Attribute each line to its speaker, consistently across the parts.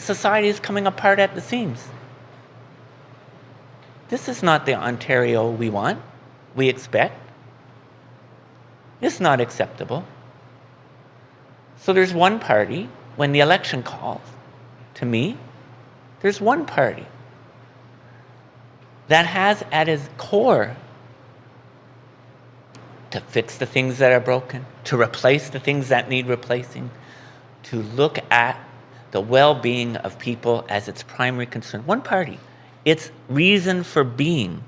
Speaker 1: society is coming apart at the seams. This is not the Ontario we want, we expect. It's not acceptable. So there's one party, when the election calls, to me, there's one party that has at its core to fix the things that are broken, to replace the things that need replacing, to look at the well-being of people as its primary concern. One party. Its reason for being.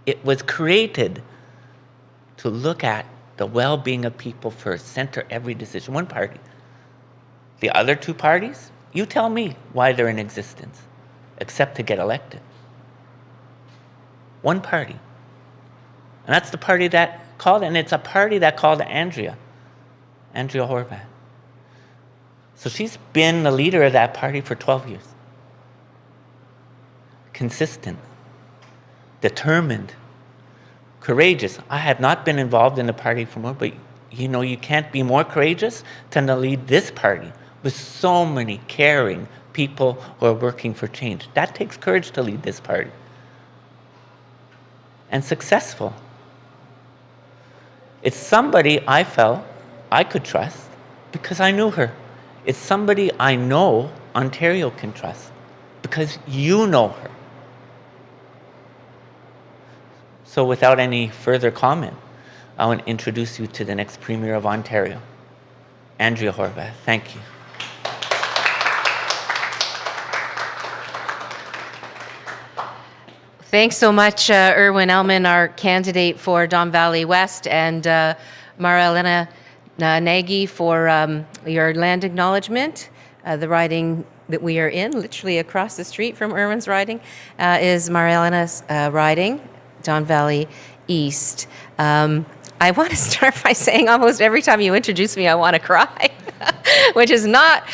Speaker 1: It was created to look at the well-being of people first, center every decision. One party. The other two parties, you tell me why they're in existence, except to get elected. One party. And that's the party that called, and it's a party that called Andrea Horwath. So she's been the leader of that party for 12 years. Consistent, determined, courageous. I have not been involved in the party for more, but you can't be more courageous than to lead this party with so many caring people who are working for change. That takes courage to lead this party. And successful. It's somebody I felt I could trust because I knew her. It's somebody I know Ontario can trust because you know her. So without any further comment, I want to introduce you to the next Premier of Ontario, Andrea Horwath. Thank you.
Speaker 2: Thanks so much, Irwin Elman, our candidate for Don Valley West, and Mara-Elena Nagy for your land acknowledgement. The riding that we are in, literally across the street from Irwin's riding, is Mara-Elena's riding, Don Valley East. I want to start by saying almost every time you introduce me, I want to cry, which is not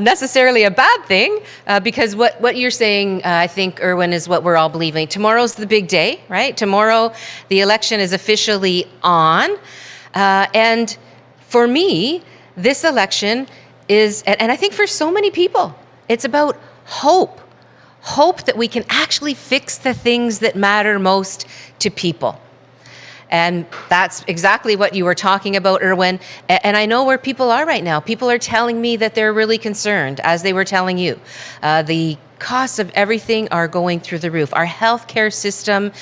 Speaker 2: necessarily a bad thing, because what you're saying, I think, Irwin, is what we're all believing. Tomorrow's the big day, right? Tomorrow, the election is officially on. And for me, this election is, and I think for so many people, it's about hope. Hope that we can actually fix the things that matter most to people. And that's exactly what you were talking about, Irwin. And I know where people are right now. People are telling me that they're really concerned, as they were telling you. The costs of everything are going through the roof. Our healthcare system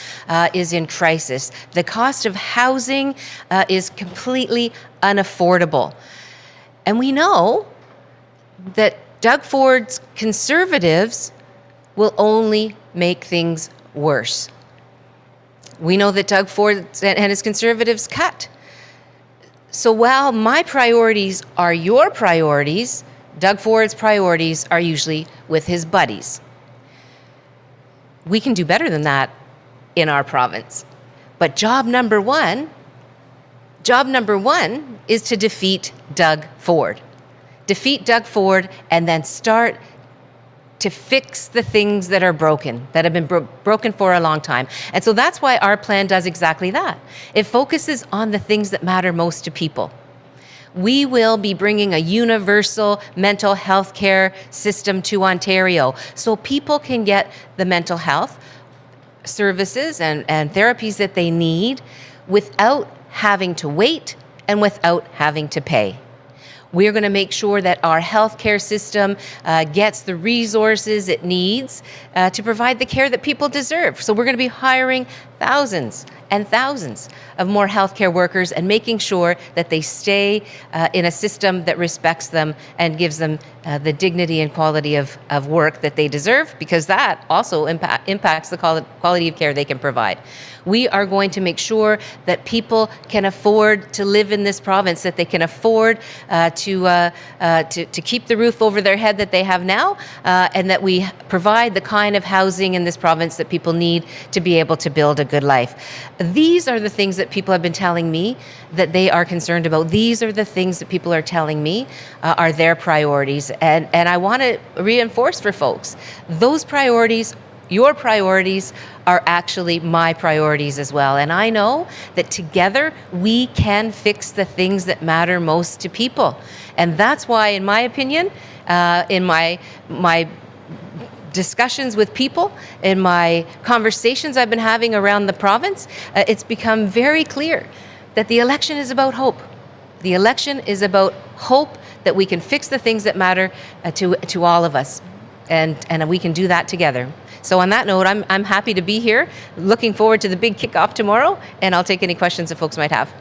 Speaker 2: is in crisis. The cost of housing is completely unaffordable. And we know that Doug Ford's Conservatives will only make things worse. We know that Doug Ford and his Conservatives cut. So while my priorities are your priorities, Doug Ford's priorities are usually with his buddies. We can do better than that in our province. But job number one is to defeat Doug Ford. Defeat Doug Ford and then start to fix the things that are broken, that have been broken for a long time. And so that's why our plan does exactly that. It focuses on the things that matter most to people. We will be bringing a universal mental health care system to Ontario so people can get the mental health services and therapies that they need without having to wait and without having to pay. We're going to make sure that our healthcare system gets the resources it needs to provide the care that people deserve. So we're going to be hiring thousands and thousands of more healthcare workers and making sure that they stay in a system that respects them and gives them the dignity and quality of work that they deserve, because that also impacts the quality of care they can provide. We are going to make sure that people can afford to live in this province, that they can afford to keep the roof over their head that they have now, and that we provide the kind of housing in this province that people need to be able to build a good life. These are the things that people have been telling me that they are concerned about. These are the things that people are telling me are their priorities. And I want to reinforce for folks, those priorities, your priorities, are actually my priorities as well. And I know that together we can fix the things that matter most to people. And that's why, in my opinion, in my discussions with people, in my conversations I've been having around the province, it's become very clear that the election is about hope. The election is about hope that we can fix the things that matter to all of us, and we can do that together. So on that note, I'm happy to be here, looking forward to the big kickoff tomorrow, and I'll take any questions that folks might have.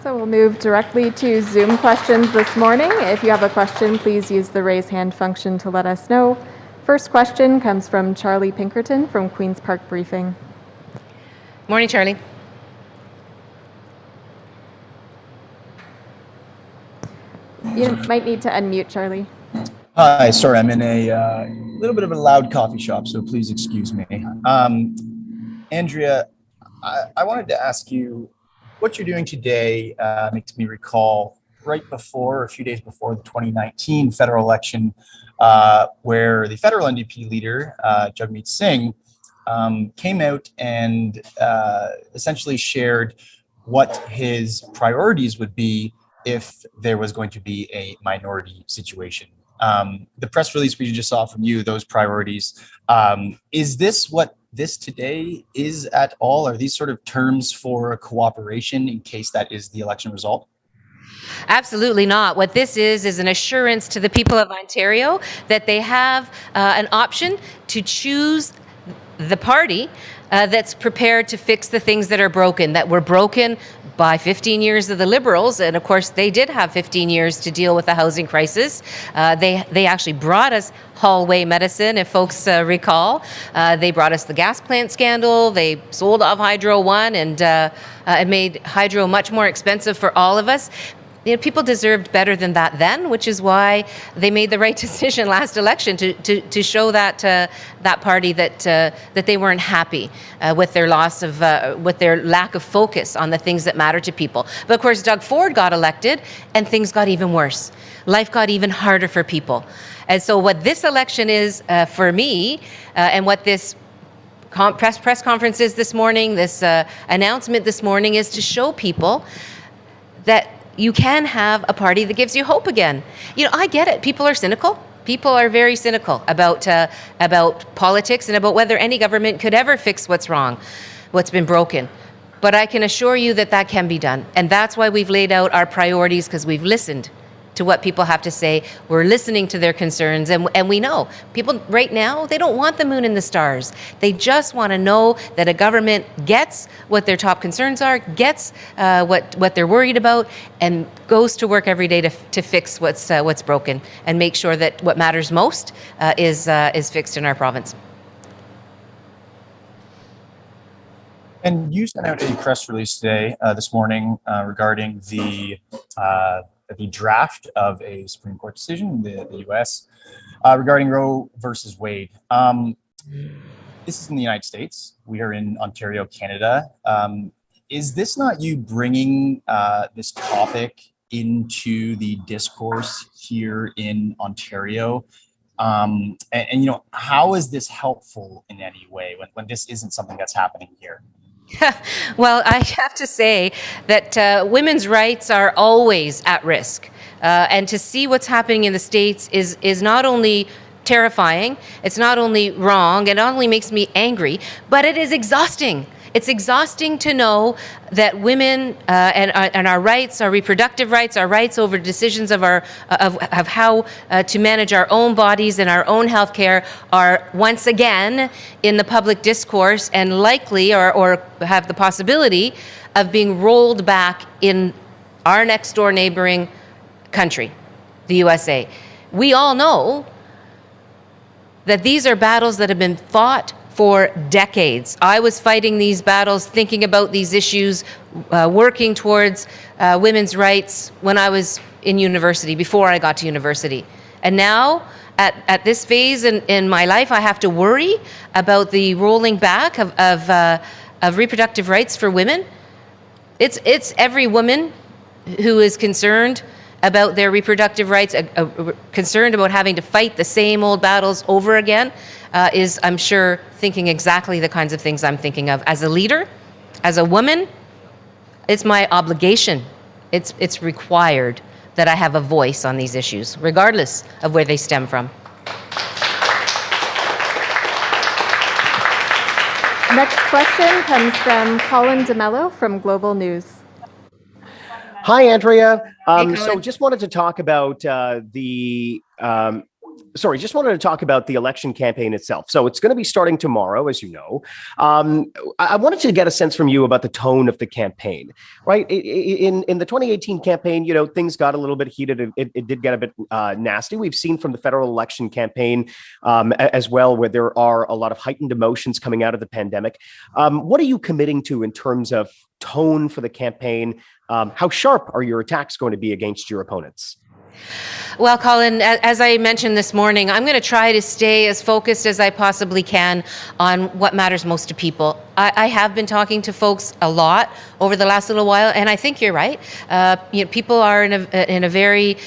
Speaker 3: So we'll move directly to Zoom questions this morning. If you have a question, please use the raise hand function to let us know. First question comes from Charlie Pinkerton from Queen's Park Briefing.
Speaker 2: Morning, Charlie.
Speaker 3: You might need to unmute, Charlie.
Speaker 4: Hi, sorry, I'm in a little bit of a loud coffee shop, so please excuse me. Andrea, I wanted to ask you, what you're doing today makes me recall right before, a few days before the 2019 federal election, where the federal NDP leader, Jagmeet Singh, came out and essentially shared what his priorities would be if there was going to be a minority situation. The press release we just saw from you, those priorities, is this what this today is at all? Are these sort of terms for a cooperation in case that is the election result?
Speaker 2: Absolutely not. What this is an assurance to the people of Ontario that they have an option to choose the party that's prepared to fix the things that are broken, that were broken by 15 years of the Liberals. And of course, they did have 15 years to deal with the housing crisis. They actually brought us hallway medicine, if folks recall. They brought us the gas plant scandal. They sold off Hydro One, and it made hydro much more expensive for all of us. You know, people deserved better than that then, which is why they made the right decision last election to show that that party that they weren't happy with their loss of with their lack of focus on the things that matter to people. But of course, Doug Ford got elected, and things got even worse. Life got even harder for people. And so, what this election is for me, and what this press conference is this morning, this announcement this morning, is to show people that you can have a party that gives you hope again. You know, I get it. People are cynical. People are very cynical about politics and about whether any government could ever fix what's wrong, what's been broken. But I can assure you that that can be done. And that's why we've laid out our priorities, because we've listened to what people have to say. We're listening to their concerns, and we know people right now, they don't want the moon and the stars. They just want to know that a government gets what their top concerns are, gets what they're worried about, and goes to work every day to fix what's broken and make sure that what matters most is fixed in our province.
Speaker 4: And you sent out a press release today, this morning, regarding the draft of a Supreme Court decision in the U.S. Regarding Roe versus Wade. This is in the United States. We are in Ontario, Canada. Is this not you bringing this topic into the discourse here in Ontario? And you know, how is this helpful in any way when this isn't something that's happening here?
Speaker 2: Well, I have to say that women's rights are always at risk. And to see what's happening in the States is not only terrifying, it's not only wrong, it not only makes me angry, but it is exhausting. It's exhausting to know that women and our rights, our reproductive rights, our rights over decisions of how to manage our own bodies and our own health care are once again in the public discourse, and likely or have the possibility of being rolled back in our next door neighboring country, the USA. We all know that these are battles that have been fought for decades. I was fighting these battles, thinking about these issues, working towards women's rights when I was in university, before I got to university. And now, at this phase in my life, I have to worry about the rolling back of reproductive rights for women. It's every woman who is concerned about their reproductive rights, concerned about having to fight the same old battles over again, is, I'm sure, thinking exactly the kinds of things I'm thinking of. As a leader, as a woman, it's my obligation. It's required that I have a voice on these issues, regardless of where they stem from.
Speaker 3: Next question comes from Colin DeMello from Global News.
Speaker 5: Hi, Andrea.
Speaker 2: Colin.
Speaker 5: So just wanted to talk about just wanted to talk about the election campaign itself. So it's going to be starting tomorrow, as you know. I wanted to get a sense from you about the tone of the campaign, right? In the 2018 campaign, you know, things got a little bit heated. It did get a bit nasty. We've seen from the federal election campaign as well, where there are a lot of heightened emotions coming out of the pandemic. What are you committing to in terms of tone for the campaign? How sharp are your attacks going to be against your opponents?
Speaker 2: Well, Colin, as I mentioned this morning, I'm going to try to stay as focused as I possibly can on what matters most to people. I have been talking to folks a lot over the last little while, and I think you're right. People are in a very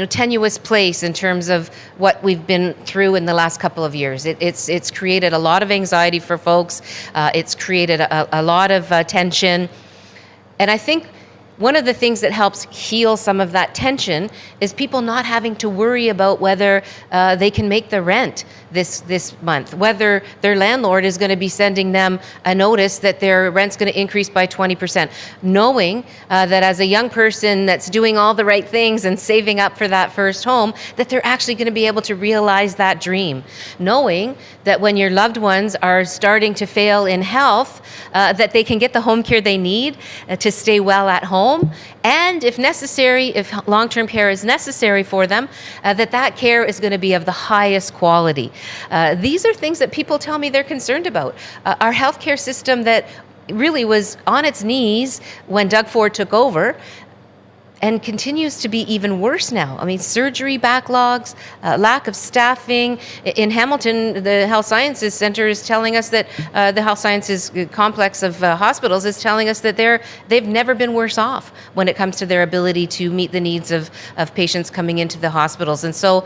Speaker 2: tenuous place in terms of what we've been through in the last couple of years. It's created a lot of anxiety for folks. It's created a lot of tension, and I think one of the things that helps heal some of that tension is people not having to worry about whether they can make the rent this month, whether their landlord is going to be sending them a notice that their rent's going to increase by 20%, knowing that as a young person that's doing all the right things and saving up for that first home, that they're actually going to be able to realize that dream, knowing that when your loved ones are starting to fail in health, that they can get the home care they need to stay well at home, and if necessary, if long-term care is necessary for them, that care is going to be of the highest quality. These are things that people tell me they're concerned about. Our healthcare system that really was on its knees when Doug Ford took over and continues to be even worse now. I mean, surgery backlogs, lack of staffing. In Hamilton, the Health Sciences Center is telling us that the Health Sciences complex of hospitals is telling us that they've never been worse off when it comes to their ability to meet the needs of patients coming into the hospitals. And so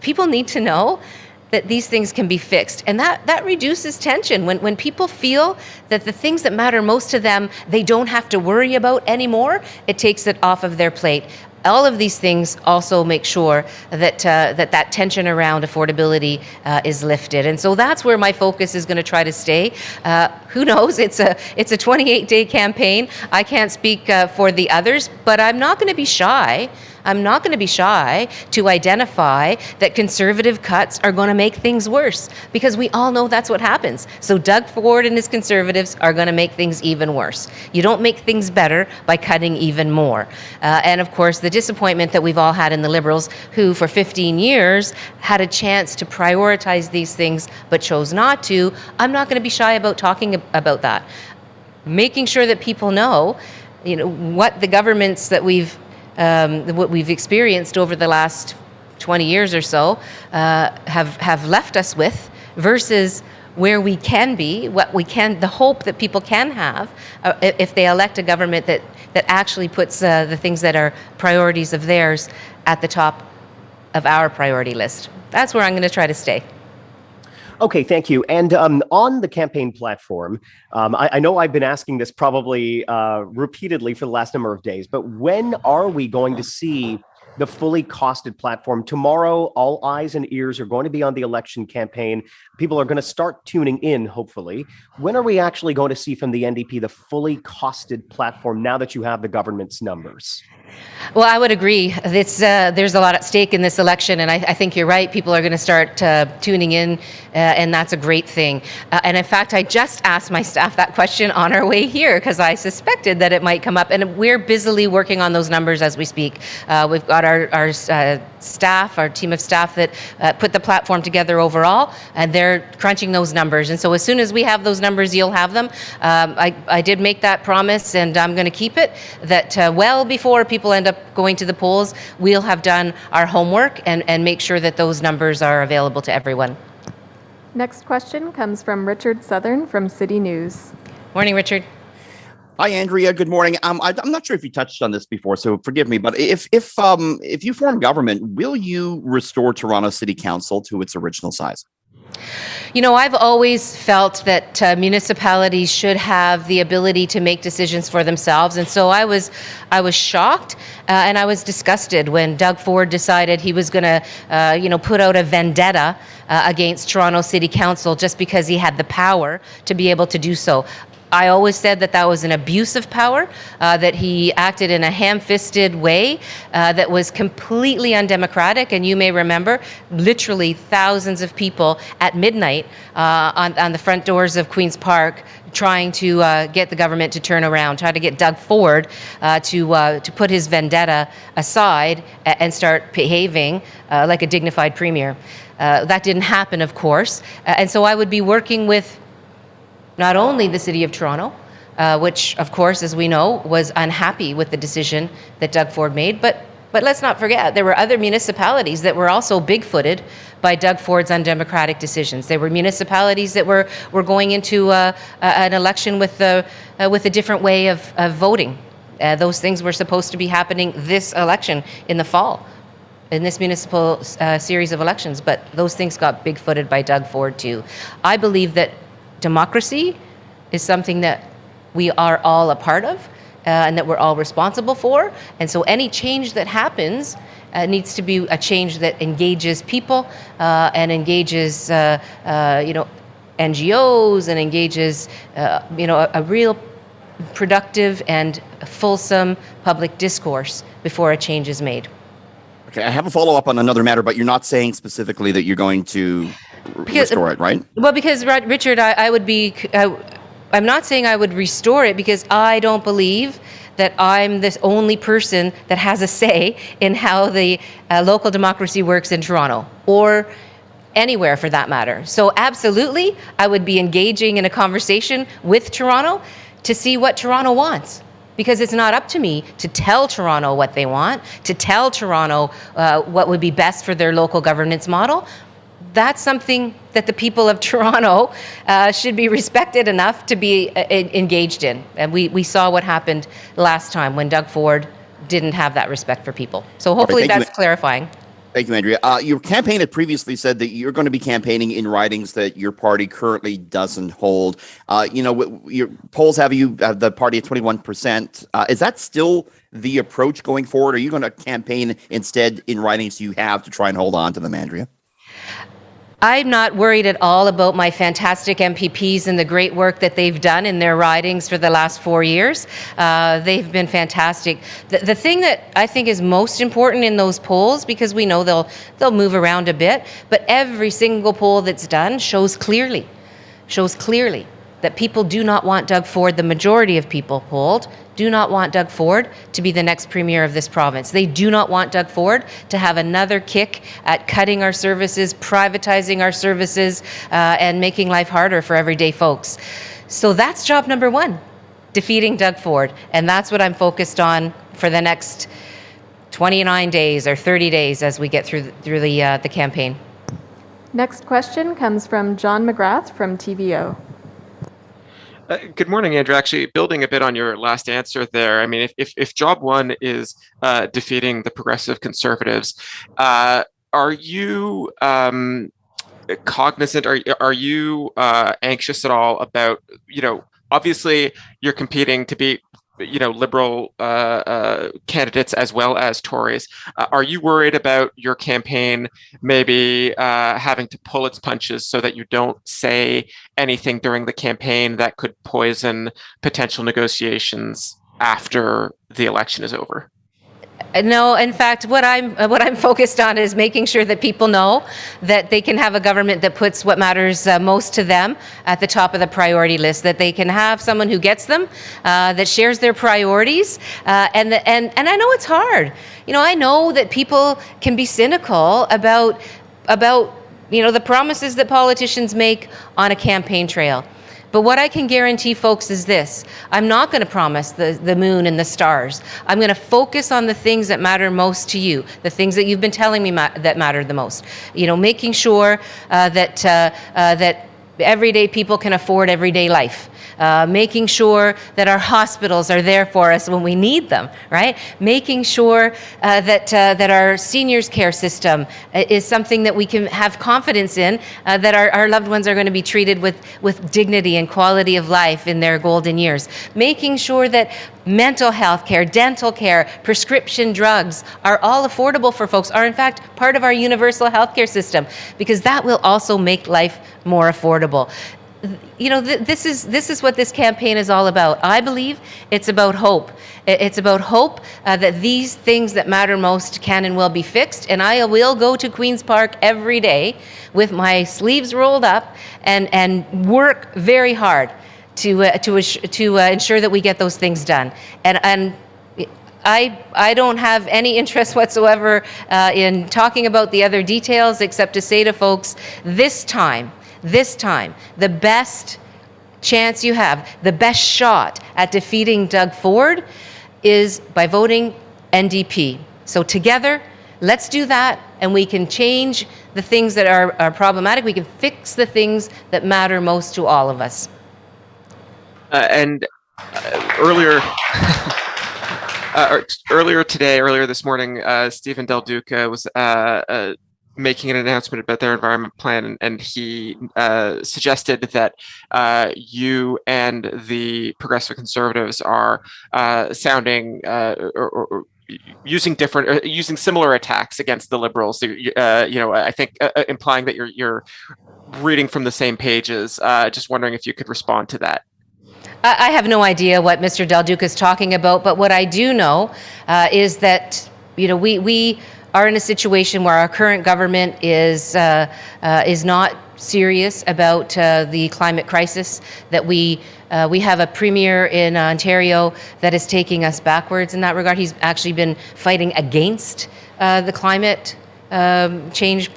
Speaker 2: people need to know that these things can be fixed. And that reduces tension. When people feel that the things that matter most to them, they don't have to worry about anymore, it takes it off of their plate. All of these things also make sure that that tension around affordability is lifted. And so that's where my focus is going to try to stay. Who knows? It's a 28-day campaign. I can't speak for the others, but I'm not going to be shy. I'm not going to be shy to identify that conservative cuts are going to make things worse, because we all know that's what happens. So Doug Ford and his Conservatives are going to make things even worse. You don't make things better by cutting even more. And of course, the disappointment that we've all had in the Liberals, who for 15 years had a chance to prioritize these things but chose not to. I'm not going to be shy about talking about that. Making sure that people know, what the governments that what we've experienced over the last 20 years or so have left us with, versus where we can be, the hope that people can have if they elect a government that actually puts the things that are priorities of theirs at the top of our priority list. That's where I'm going to try to stay.
Speaker 5: Okay, thank you. And on the campaign platform, I know I've been asking this probably repeatedly for the last number of days, but when are we going to see the fully costed platform? Tomorrow, all eyes and ears are going to be on the election campaign. People are going to start tuning in, hopefully. When are we actually going to see from the NDP the fully costed platform now that you have the government's numbers?
Speaker 2: Well, I would agree. There's a lot at stake in this election, and I think you're right. People are going to start tuning in, and that's a great thing. And in fact, I just asked my staff that question on our way here because I suspected that it might come up, and we're busily working on those numbers as we speak. We've got our staff, our team of staff that put the platform together overall, and they're crunching those numbers. And so as soon as we have those numbers, you'll have them. I did make that promise, and I'm going to keep it, that well before people end up going to the polls, we'll have done our homework and make sure that those numbers are available to everyone.
Speaker 3: Next question comes from Richard Southern from City News.
Speaker 2: Morning, Richard.
Speaker 6: Hi, Andrea. Good morning. I'm not sure if you touched on this before, so forgive me. But if you form government, will you restore Toronto City Council to its original size?
Speaker 2: You know, I've always felt that municipalities should have the ability to make decisions for themselves, and so I was shocked and I was disgusted when Doug Ford decided he was going to, put out a vendetta against Toronto City Council just because he had the power to be able to do so. I always said that that was an abuse of power, that he acted in a ham-fisted way that was completely undemocratic. And you may remember literally thousands of people at midnight on the front doors of Queen's Park trying to get the government to turn around, trying to get Doug Ford to put his vendetta aside and start behaving like a dignified premier. That didn't happen, of course. And so I would be working with not only the City of Toronto, which, of course, as we know, was unhappy with the decision that Doug Ford made, but let's not forget, there were other municipalities that were also big-footed by Doug Ford's undemocratic decisions. There were municipalities that were going into an election with a different way of voting. Those things were supposed to be happening this election in the fall, in this municipal series of elections, but those things got big-footed by Doug Ford too. I believe that democracy is something that we are all a part of and that we're all responsible for. And so any change that happens needs to be a change that engages people and engages, NGOs and engages, a real productive and fulsome public discourse before a change is made.
Speaker 6: Okay, I have a follow-up on another matter, but you're not saying specifically that you're going to restore it, right?
Speaker 2: Well, because, Richard, I'm not saying I would restore it because I don't believe that I'm the only person that has a say in how the local democracy works in Toronto or anywhere for that matter. So absolutely, I would be engaging in a conversation with Toronto to see what Toronto wants. Because it's not up to me to tell Toronto what they want, to tell Toronto what would be best for their local governance model. That's something that the people of Toronto should be respected enough to be engaged in. And we saw what happened last time when Doug Ford didn't have that respect for people. So hopefully that's clarifying.
Speaker 6: Thank you, Andrea. Your campaign had previously said that you're going to be campaigning in ridings that your party currently doesn't hold. Your polls have the party at 21%. Is that still the approach going forward? Or are you going to campaign instead in ridings you have to try and hold on to them, Andrea?
Speaker 2: I'm not worried at all about my fantastic MPPs and the great work that they've done in their ridings for the last 4 years. They've been fantastic. The thing that I think is most important in those polls, because we know they'll move around a bit, but every single poll that's done shows clearly that people do not want Doug Ford. The majority of people polled do not want Doug Ford to be the next premier of this province. They do not want Doug Ford to have another kick at cutting our services, privatizing our services, and making life harder for everyday folks. So that's job number one, defeating Doug Ford. And that's what I'm focused on for the next 29 days or 30 days as we get through the campaign.
Speaker 3: Next question comes from John McGrath from TVO.
Speaker 7: Good morning, Andrew. Actually, building a bit on your last answer there, I mean, if job one is defeating the progressive Conservatives, are you cognizant, are you anxious at all about, obviously you're competing to beat, Liberal candidates as well as Tories. Are you worried about your campaign maybe having to pull its punches so that you don't say anything during the campaign that could poison potential negotiations after the election is over?
Speaker 2: No, in fact, what I'm focused on is making sure that people know that they can have a government that puts what matters most to them at the top of the priority list, that they can have someone who gets them, that shares their priorities, and I know it's hard. I know that people can be cynical about the promises that politicians make on a campaign trail. But what I can guarantee folks is this: I'm not going to promise the moon and the stars. I'm going to focus on the things that matter most to you, the things that you've been telling me that matter the most. Making sure that everyday people can afford everyday life. Making sure that our hospitals are there for us when we need them, right? Making sure that our seniors care system is something that we can have confidence in, that our loved ones are going to be treated with dignity and quality of life in their golden years. Making sure that mental health care, dental care, prescription drugs are all affordable for folks, are in fact part of our universal healthcare system, because that will also make life more affordable. You know, this is what this campaign is all about. I believe it's about hope. It's about hope that these things that matter most can and will be fixed. And I will go to Queen's Park every day with my sleeves rolled up and work very hard to ensure that we get those things done. And I don't have any interest whatsoever in talking about the other details, except to say to folks, this time, the best chance you have, the best shot at defeating Doug Ford is by voting NDP. So together, let's do that, and we can change the things that are problematic. We can fix the things that matter most to all of us. Earlier this morning, Stephen Del Duca was making an announcement about their environment plan, and he suggested that you and the Progressive Conservatives are sounding or using similar attacks against the Liberals. I think implying that you're reading from the same pages. Just wondering if you could respond to that. I have no idea what Mr. Del Duca is talking about, but what I do know is that we are in a situation where our current government is not serious about the climate crisis, that we have a premier in Ontario that is taking us backwards in that regard. He's actually been fighting against the climate change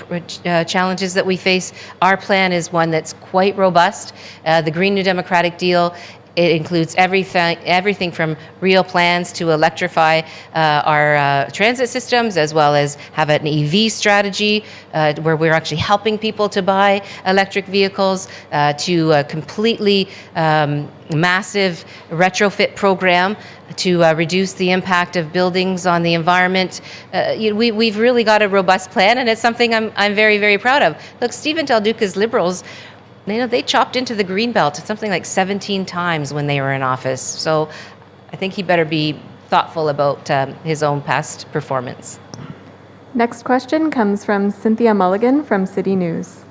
Speaker 2: challenges that we face. Our plan is one that's quite robust. The Green New Democratic deal, it includes everything from real plans to electrify our transit systems, as well as have an EV strategy where we're actually helping people to buy electric vehicles, to a completely massive retrofit program to reduce the impact of buildings on the environment. We've really got a robust plan, and it's something I'm very, very proud of. Look, Stephen Del Duca's Liberals, they chopped into the Greenbelt something like 17 times when they were in office. So I think he better be thoughtful about his own past performance.
Speaker 3: Next question comes from Cynthia Mulligan from City News.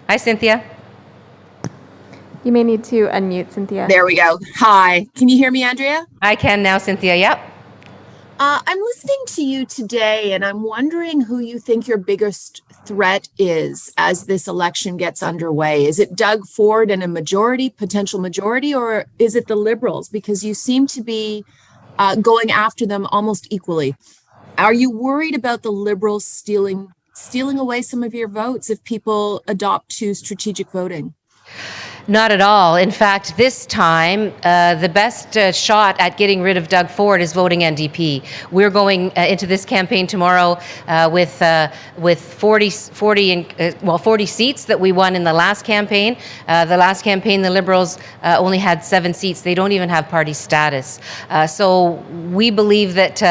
Speaker 2: Hi, Cynthia.
Speaker 3: You may need to unmute, Cynthia.
Speaker 8: There we go. Hi. Can you hear me, Andrea?
Speaker 2: I can now, Cynthia. Yep.
Speaker 8: I'm listening to you today, and I'm wondering who you think your biggest threat is as this election gets underway. Is it Doug Ford and a potential majority, or is it the Liberals? Because you seem to be going after them almost equally. Are you worried about the Liberals stealing away some of your votes if people adopt to strategic voting?
Speaker 2: Not at all. In fact, this time, the best shot at getting rid of Doug Ford is voting NDP. We're going into this campaign tomorrow with 40 seats that we won in the last campaign. The last campaign, the Liberals only had 7 seats. They don't even have party status. So we believe that,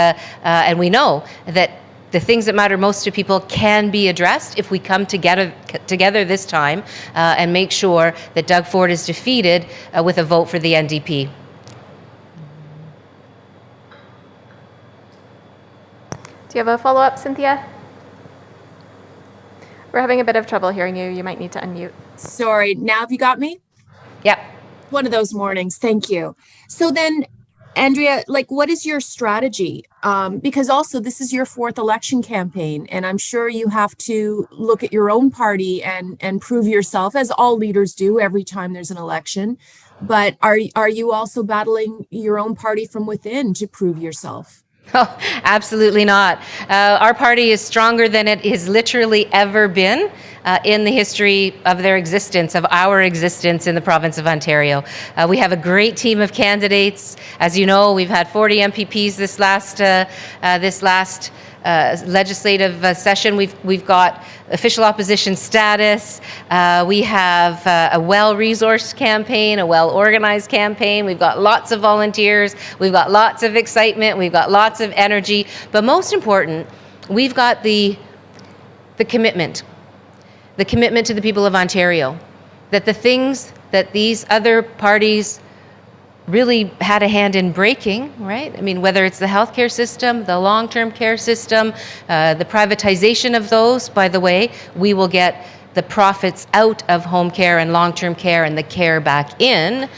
Speaker 2: and we know that the things that matter most to people can be addressed if we come together this time and make sure that Doug Ford is defeated with a vote for the NDP.
Speaker 3: Do you have a follow-up, Cynthia? We're having a bit of trouble hearing you. You might need to unmute.
Speaker 8: Sorry. Now have you got me?
Speaker 2: Yep.
Speaker 8: One of those mornings. Thank you. So then, Andrea, what is your strategy? Because also this is your 4th election campaign, and I'm sure you have to look at your own party and prove yourself, as all leaders do every time there's an election. But are you also battling your own party from within to prove yourself?
Speaker 2: Oh, absolutely not. Our party is stronger than it has literally ever been in the history of our existence in the province of Ontario. We have a great team of candidates. As you know, we've had 40 MPPs this last legislative session. We've got official opposition status. We have a well-resourced campaign, a well-organized campaign. We've got lots of volunteers. We've got lots of excitement. We've got lots of energy. But most important, we've got the commitment to the people of Ontario, that the things that these other parties really had a hand in breaking, right? I mean, whether it's the healthcare system, the long-term care system, the privatization of those, by the way, we will get the profits out of home care and long-term care and the care back in.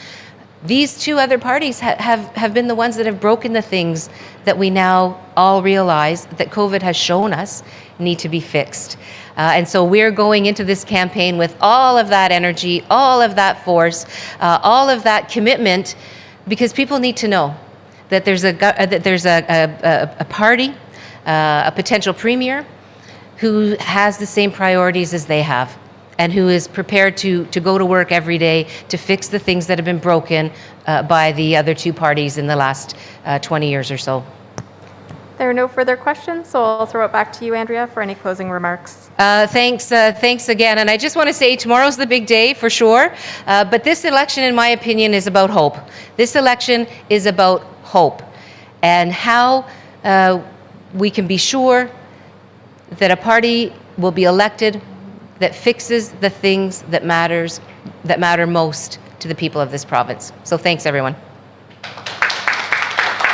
Speaker 2: These two other parties have been the ones that have broken the things that we now all realize that COVID has shown us need to be fixed. And so we're going into this campaign with all of that energy, all of that force, all of that commitment, because people need to know that there's a party, a potential premier, who has the same priorities as they have, and who is prepared to go to work every day to fix the things that have been broken by the other two parties in the last 20 years or so.
Speaker 3: There are no further questions, so I'll throw it back to you, Andrea, for any closing remarks.
Speaker 2: Thanks again. And I just want to say tomorrow's the big day for sure. But this election, in my opinion, is about hope. This election is about hope and how we can be sure that a party will be elected that fixes the things that matter most to the people of this province. So thanks, everyone.